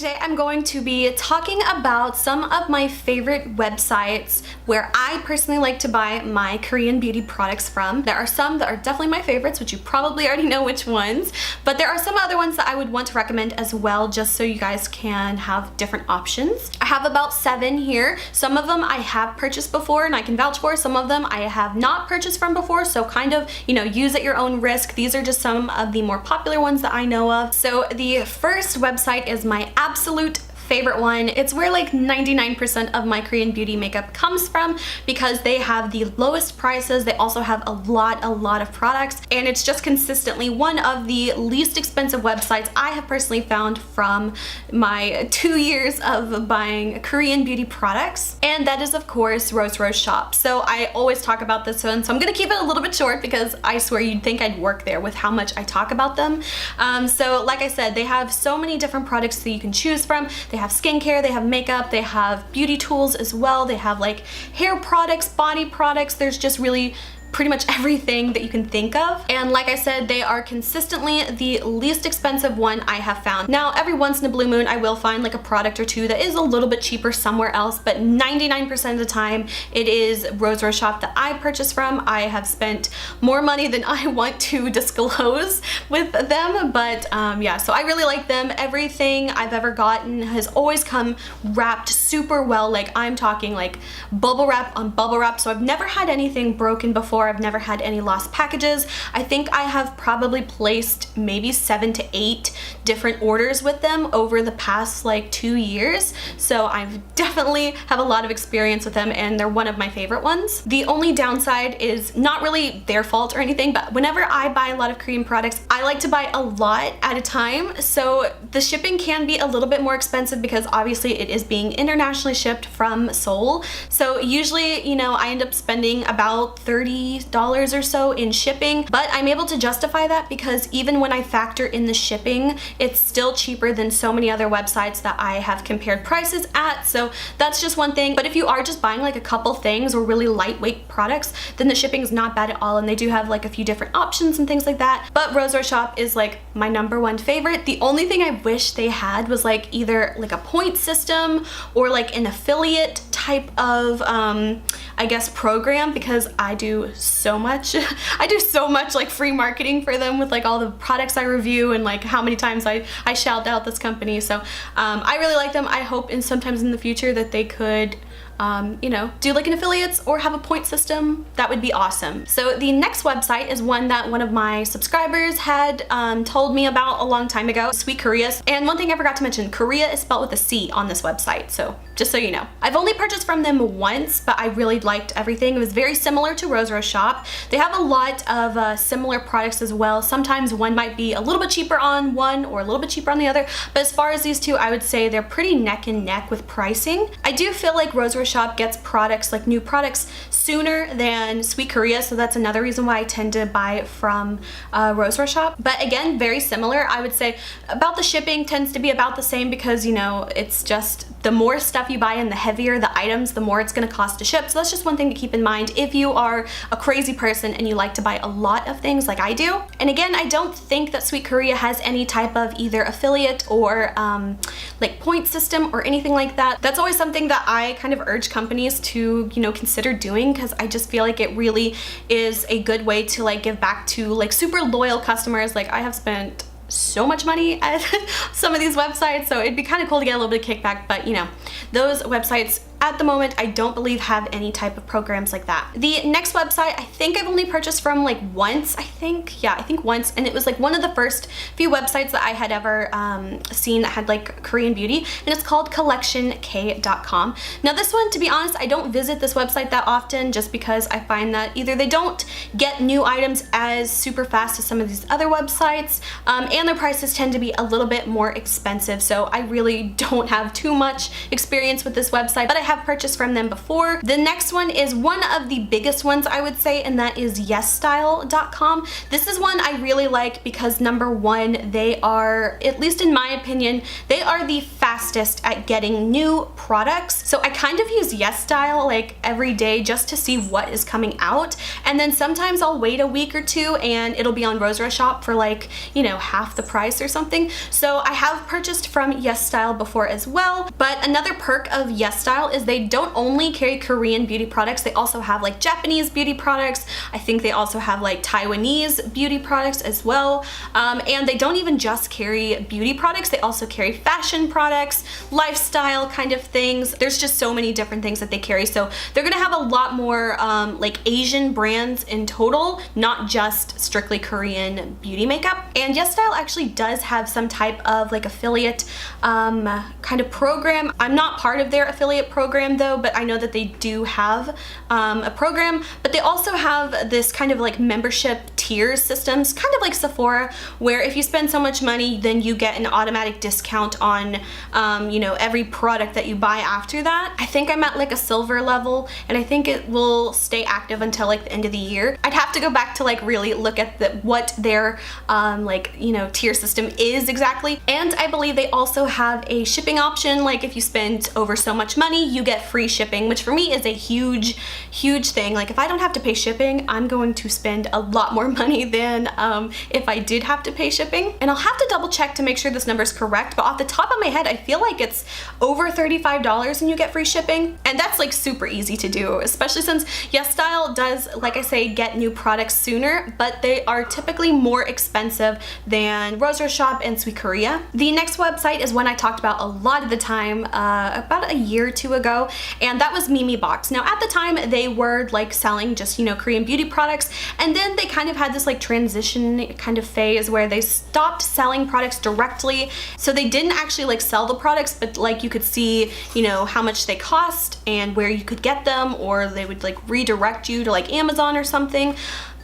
today I'm going to be talking about some of my favorite websites where I personally like to buy my Korean beauty products from. There are some that are definitely my favorites, which you probably already know which ones, but there are some other ones that I would want to recommend as well, just so you guys can have different options. I have about 7 here. Some of them I have purchased before and I can vouch for. Some of them I have not purchased from before, so kind of, you know, use at your own risk. These are just some of the more popular ones that I know of. So the first website is my absolute favorite one. It's where like 99% of my Korean beauty makeup comes from because they have the lowest prices. They also have a lot of products, and it's just consistently one of the least expensive websites I have personally found from my 2 years of buying Korean beauty products, and that is of course RoseRoseShop. So I always talk about this one, so I'm gonna keep it a little bit short because I swear you'd think I'd work there with how much I talk about them. So like I said, they have so many different products that you can choose from. They have skincare, they have makeup, they have beauty tools as well, they have like hair products, body products. There's just really pretty much everything that you can think of. And like I said, they are consistently the least expensive one I have found. Now, every once in a blue moon, I will find like a product or two that is a little bit cheaper somewhere else, but 99% of the time, it is RoseRoseShop that I purchase from. I have spent more money than I want to disclose with them, but yeah, so I really like them. Everything I've ever gotten has always come wrapped super well. Like I'm talking like bubble wrap on bubble wrap, so I've never had anything broken before. I've never had any lost packages. I think I have probably placed maybe 7 to 8 different orders with them over the past like 2 years. So I've definitely have a lot of experience with them, and they're one of my favorite ones. The only downside is not really their fault or anything, but whenever I buy a lot of Korean products, I like to buy a lot at a time. So the shipping can be a little bit more expensive because obviously it is being internationally shipped from Seoul. So usually, you know, I end up spending about $30 or so in shipping, but I'm able to justify that because even when I factor in the shipping, it's still cheaper than so many other websites that I have compared prices at. So that's just one thing. But if you are just buying like a couple things or really lightweight products, then the shipping is not bad at all, and they do have like a few different options and things like that. But RoseRoseShop is like my #1 favorite. The only thing I wish they had was like either like a point system or like an affiliate type of I guess program, because I do so much like free marketing for them with like all the products I review and like how many times I shout out this company. So I really like them. I hope sometimes in the future that they could you know, do like an affiliates or have a point system. That would be awesome. So the next website is one that one of my subscribers had told me about a long time ago, Sweet Korea. And one thing I forgot to mention, Korea is spelled with a C on this website, so just so you know. I've only purchased from them once, but I really liked everything. It was very similar to RoseRoseShop. They have a lot of similar products as well. Sometimes one might be a little bit cheaper on one or a little bit cheaper on the other, but as far as these two, I would say they're pretty neck and neck with pricing. I do feel like RoseRoseShop gets products, like new products, sooner than Sweet Korea, so that's another reason why I tend to buy from RoseRoseShop. But again, very similar. I would say about the shipping tends to be about the same because, you know, it's just the more stuff you buy and the heavier the items, the more it's going to cost to ship. So that's just one thing to keep in mind if you are a crazy person and you like to buy a lot of things like I do. And again, I don't think that Sweet Korea has any type of either affiliate or like point system or anything like that. That's always something that I kind of urge companies to, you know, consider doing, because I just feel like it really is a good way to like give back to like super loyal customers. Like I have spent so much money at some of these websites, so it'd be kind of cool to get a little bit of kickback, but you know, those websites at the moment I don't believe have any type of programs like that. The next website I think I've only purchased from like once, I think once, and it was like one of the first few websites that I had ever seen that had like Korean beauty, and it's called CollectionK.com. Now this one, to be honest, I don't visit this website that often just because I find that either they don't get new items as super fast as some of these other websites, and their prices tend to be a little bit more expensive, so I really don't have too much experience with this website, but I have have purchased from them before. The next one is one of the biggest ones, I would say, and that is YesStyle.com. This is one I really like because number one, they are, at least in my opinion, they are the fastest at getting new products. So I kind of use YesStyle like every day just to see what is coming out, and then sometimes I'll wait a week or two and it'll be on RoseRoseShop for like, you know, half the price or something. So I have purchased from YesStyle before as well. But another perk of YesStyle is they don't only carry Korean beauty products, they also have like Japanese beauty products. I think they also have like Taiwanese beauty products as well. And they don't even just carry beauty products, they also carry fashion products, lifestyle kind of things. There's just so many different things that they carry. So they're gonna have a lot more like Asian brands in total, not just strictly Korean beauty makeup. And YesStyle actually does have some type of like affiliate kind of program. I'm not part of their affiliate program though, but I know that they do have a program, but they also have this kind of like membership tiers systems, kind of like Sephora, where if you spend so much money, then you get an automatic discount on you know, every product that you buy after that. I think I'm at like a silver level, and I think it will stay active until like the end of the year. I'd have to go back to like really look at what their like, you know, tier system is exactly. And I believe they also have a shipping option, like if you spend over so much money, you get free shipping, which for me is a huge thing. Like if I don't have to pay shipping, I'm going to spend a lot more money than if I did have to pay shipping. And I'll have to double check to make sure this number is correct, but off the top of my head, I feel like it's over $35 and you get free shipping. And that's like super easy to do, especially since YesStyle does, like I say, get new products sooner, but they are typically more expensive than RoseRoseShop and Sweet Korea. The next website is one I talked about a lot of the time, about a year or two ago, and that was MimiBox. Now at the time they were like selling just, you know, Korean beauty products, and then they kind of had this like transition kind of phase where they stopped selling products directly. So they didn't actually like sell the products, but like you could see, you know, how much they cost and where you could get them, or they would like redirect you to like Amazon or something.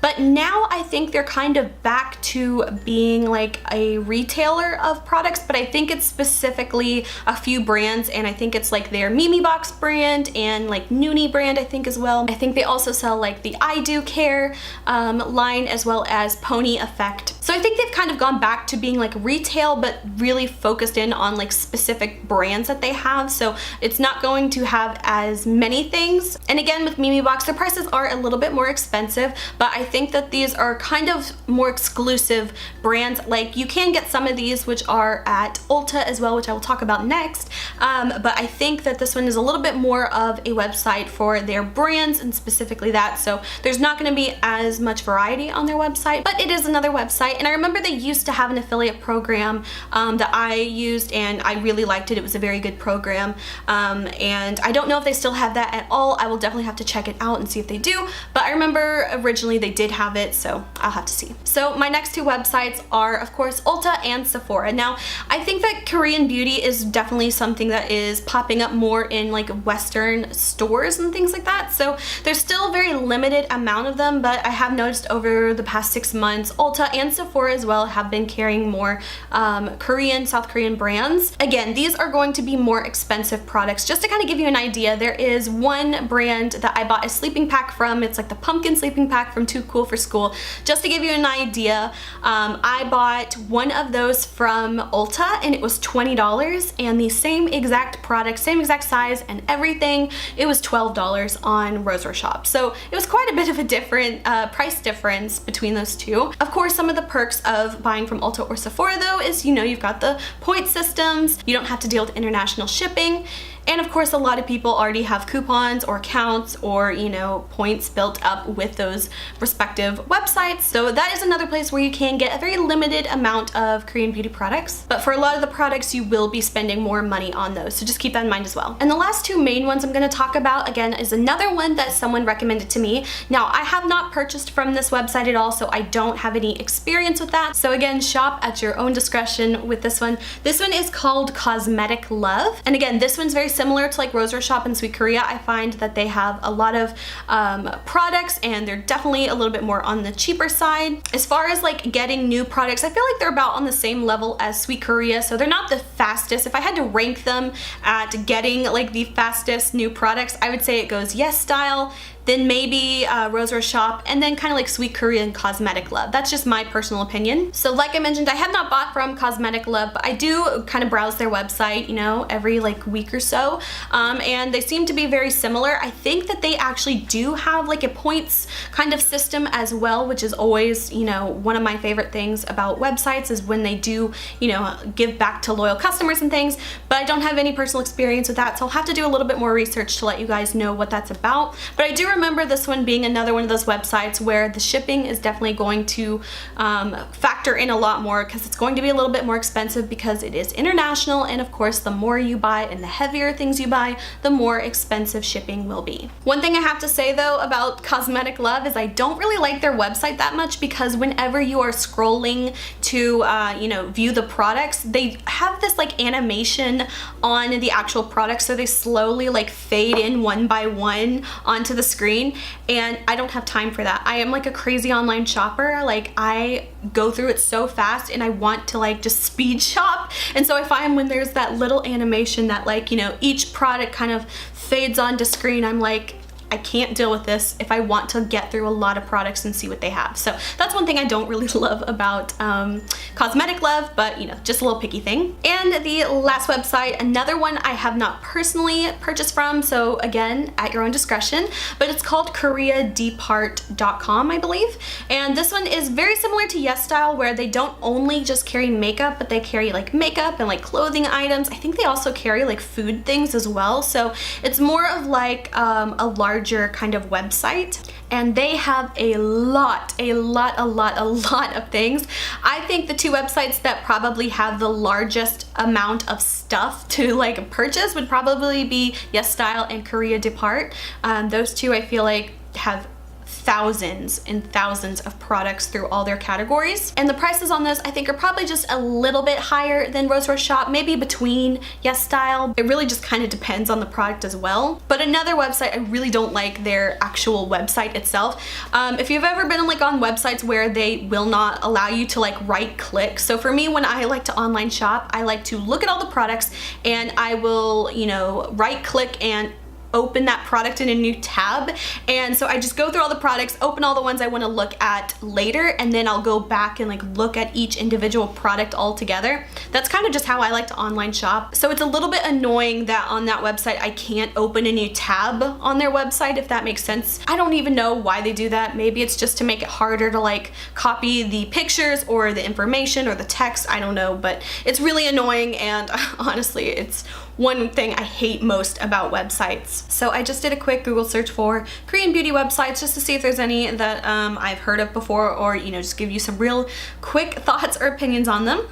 But now I think they're kind of back to being like a retailer of products, but I think it's specifically a few brands, and I think it's like their MimiBox brand and like Noonie brand I think as well. I think they also sell like the I Do Care line, as well as Pony Effect. So I think they've kind of gone back to being like retail, but really focused in on like specific brands that they have. So it's not going to have as many things. And again, with MimiBox, their prices are a little bit more expensive, but I think that these are kind of more exclusive brands. Like you can get some of these which are at Ulta as well, which I will talk about next. But I think that this one is a little bit more of a website for their brands and specifically that. So there's not going to be as much variety on their website, but it is another website. And I remember they used to have an affiliate program that I used, and I really liked it. It was a very good program. And I don't know if they still have that at all. I will definitely have to check it out and see if they do. But I remember originally they did have it, so I'll have to see. So my next two websites are of course Ulta and Sephora. Now I think that Korean beauty is definitely something that is popping up more in like Western stores and things like that. So there's still a very limited amount of them, but I have noticed over the past 6 months Ulta and Sephora as well have been carrying more Korean, South Korean brands. Again, these are going to be more expensive products. Just to kind of give you an idea, there is one brand that I bought a sleeping pack from. It's like the pumpkin sleeping pack from Too Cool for School. Just to give you an idea, I bought one of those from Ulta and it was $20, and the same exact product, same exact size and everything, it was $12 on RoseRoseShop. So it was quite a bit of a different price difference between those two. Of course, some of the perks of buying from Ulta or Sephora though is, you know, you've got the point systems, you don't have to deal with international shipping. And of course, a lot of people already have coupons or accounts or, you know, points built up with those respective websites. So that is another place where you can get a very limited amount of Korean beauty products. But for a lot of the products, you will be spending more money on those. So just keep that in mind as well. And the last two main ones I'm going to talk about, again, is another one that someone recommended to me. Now, I have not purchased from this website at all, so I don't have any experience with that. So again, shop at your own discretion with this one. This one is called Cosmetic Love. And again, this one's very similar to like RoseRoseShop and Sweet Korea. I find that they have a lot of products, and they're definitely a little bit more on the cheaper side. As far as like getting new products, I feel like they're about on the same level as Sweet Korea, so they're not the fastest. If I had to rank them at getting like the fastest new products, I would say it goes YesStyle, then maybe RoseRoseShop, and then kind of like Sweet Korea and Cosmetic Love. That's just my personal opinion. So like I mentioned, I have not bought from Cosmetic Love, but I do kind of browse their website, you know, every like week or so, and they seem to be very similar. I think that they actually do have like a points kind of system as well, which is always, you know, one of my favorite things about websites is when they do, you know, give back to loyal customers and things, but I don't have any personal experience with that, so I'll have to do a little bit more research to let you guys know what that's about. But I do remember this one being another one of those websites where the shipping is definitely going to factor in a lot more, because it's going to be a little bit more expensive because it is international, and of course the more you buy and the heavier things you buy, the more expensive shipping will be. One thing I have to say though about Cosmetic Love is I don't really like their website that much, because whenever you are scrolling to you know, view the products, they have this like animation on the actual products, so they slowly like fade in one by one onto the screen, and I don't have time for that. I am like a crazy online shopper. Like I go through it so fast, and I want to like just speed shop, and so I find when there's that little animation that like, you know, each product kind of fades onto screen, I'm like, I can't deal with this if I want to get through a lot of products and see what they have. So that's one thing I don't really love about Cosmetic Love, but you know, just a little picky thing. And the last website, another one I have not personally purchased from, so again, at your own discretion, but it's called KoreaDepart.com, I believe. And this one is very similar to YesStyle, where they don't only just carry makeup, but they carry like makeup and like clothing items. I think they also carry like food things as well. So it's more of like a larger kind of website, and they have a lot of things. I think the two websites that probably have the largest amount of stuff to like purchase would probably be YesStyle and KoreaDepart. Those two I feel like have thousands and thousands of products through all their categories, and the prices on those I think are probably just a little bit higher than RoseRoseShop, maybe between YesStyle. It really just kind of depends on the product as well. But another website, I really don't like their actual website itself. If you've ever been like on websites where they will not allow you to like right click, so for me, when I like to online shop, I like to look at all the products, and I will, you know, right click and open that product in a new tab. And so I just go through all the products, open all the ones I want to look at later, and then I'll go back and like look at each individual product all together. That's kind of just how I like to online shop. So it's a little bit annoying that on that website I can't open a new tab on their website, if that makes sense. I don't even know why they do that. Maybe it's just to make it harder to like copy the pictures or the information or the text, I don't know, but it's really annoying, and honestly it's one thing I hate most about websites. So I just did a quick Google search for Korean beauty websites just to see if there's any that I've heard of before, or you know, just give you some real quick thoughts or opinions on them.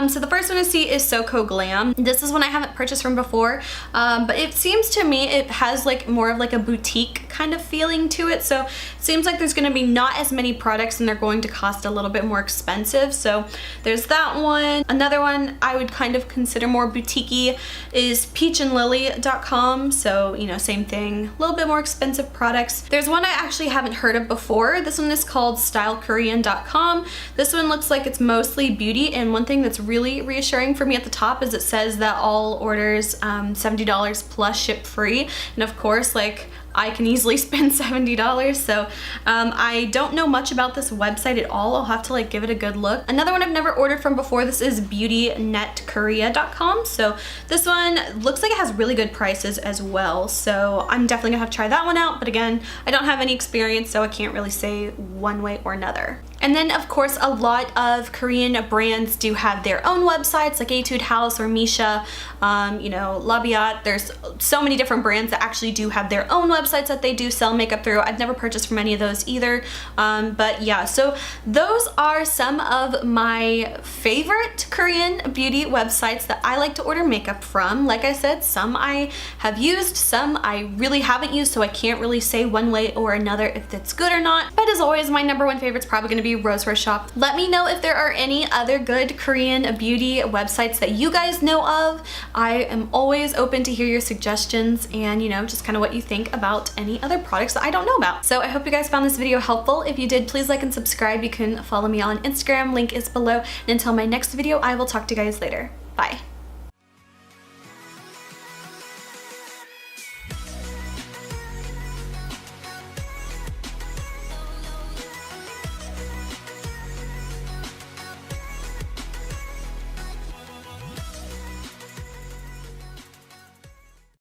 So the first one I see is SoCo Glam. This is one I haven't purchased from before, but it seems to me it has like more of like a boutique kind of feeling to it. So it seems like there's going to be not as many products, and they're going to cost a little bit more expensive. So there's that one. Another one I would kind of consider more boutique-y is peachandlily.com. So, you know, same thing, a little bit more expensive products. There's one I actually haven't heard of before. This one is called stylekorean.com. This one looks like it's mostly beauty, and one thing that's really reassuring for me at the top is it says that all orders $70 plus ship free, and of course, like, I can easily spend $70, so I don't know much about this website at all. I'll have to like give it a good look. Another one I've never ordered from before, this is beautynetkorea.com. So this one looks like it has really good prices as well, so I'm definitely gonna have to try that one out, but again, I don't have any experience, so I can't really say one way or another. And then of course a lot of Korean brands do have their own websites, like Etude House or Misha, you know, Labiat. There's so many different brands that actually do have their own websites that they do sell makeup through. I've never purchased from any of those either, but yeah, so those are some of my favorite Korean beauty websites that I like to order makeup from. Like I said, some I have used, some I really haven't used, so I can't really say one way or another if it's good or not. But as always, my number one favorite is probably going to be RoseRoseShop. Let me know if there are any other good Korean beauty websites that you guys know of. I am always open to hear your suggestions and, you know, just kind of what you think about any other products that I don't know about. So I hope you guys found this video helpful. If you did, please like and subscribe. You can follow me on Instagram, link is below. And until my next video, I will talk to you guys later. Bye.